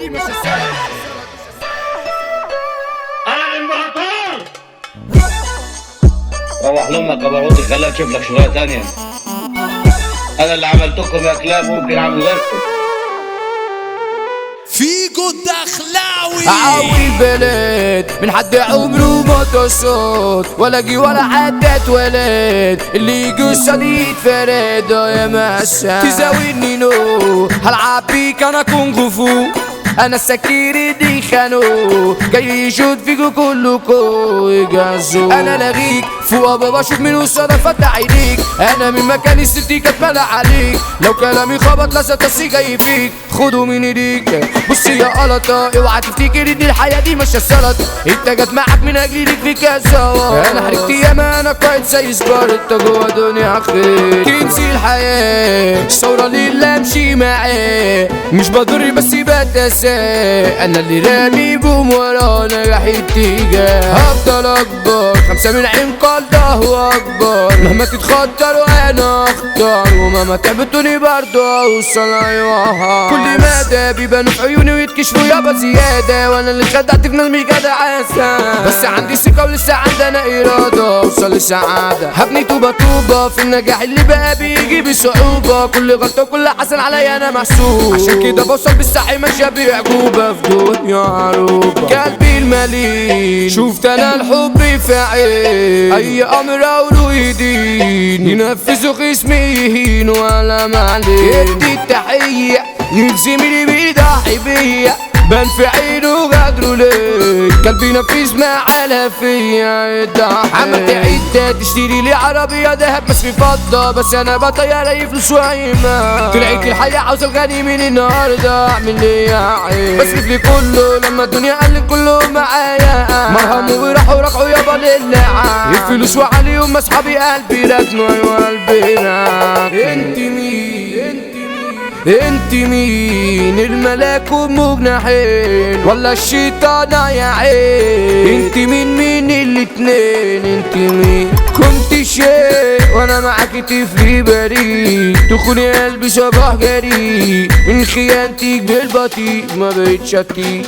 دي مش السنة. انا الامبراطور. روح لامك يا باروتي، خليها تشوف لك شغلانه تانية. انا اللي عملتكم يا كلاب، ممكن اعمل غيركم. فيجو الدخلاوي عاوي البلد من حد عمره ما تصوت ولا جي ولا حد اتولد، اللي يجي قصادي يتفرد يا مسا تزاولني نو هلعب بيك انا كونغ فو، انا السكيري دي خانو جاي يشوت فيكو كلكو يجازو، انا لاغيك فوق بابا شوف مين وصل فتح عينيك، انا من مكان الستي كاتملى عليك، لو كلامي خبط لسه تسي جاي فيك خدوا من ايديك. بصي يا قلطة اوعى تفتكر ان الحياة دي مش السلط، انت جت معاك من اجلي ليك في كذا، انا حركت ياما انا قايد زي سبار، انت جوا دنيا خير تنسي الحياة الثورة لله امشي معاه، مش بضر بس بتساه، انا اللي رامي بوم ورا نجاح اتجاه، هفضل اكبر 5 من عين قلده اكبر، مهما تتخطر وانا اختار، ومهما تعبتوني برضه اوصل ايوه، كل مدى بيبانوا في عيوني ويتكشفوا يابا زياده، وانا اللي خدعت في ناس مش جدع عسى، بس عندي ثقه ولسه عندنا اراده اوصل للسعاده، هبني طوبه طوبه في النجاح اللي بقى بيجي بصعوبه، كل غلطه وكل حسن عليا انا محسوب، عشان كده بوصل بالسعي ماشيه بعجوبه في دنيا عروبه، قلبي المليء شفت انا الحب في عين، اي امر اوله يدين ينفذوا خصمي يهين ولا معلي، ادي التحيه لزميلي بيضحي بيا بان في عينه غدره ليه، قلبي نفيس ما على فيا يضحي، عملت عدة تشتري لي عربية دهب بس في فضة، بس انا بطير اي فلوس وعيمة، طلعت الحياة عاوز الغني من النهاردة اعمل لي يا عين، بصرف لي كله لما الدنيا قلت كله معايا، مرهم وراحوا رجعوا يابا للعاب، الفلوس وعليهم اصحابي قلبي ركنوا ايوه قلبي ركنوا. انت مين انت مين الملاك ام جناحين ولا الشيطان يا عين، انت مين الاتنين، انت مين كنت شيء وانا معاكي طفلي بريء، تخوني قلبي صباح جريء، من خيانتك بالبطيء ما بقتش اتيك،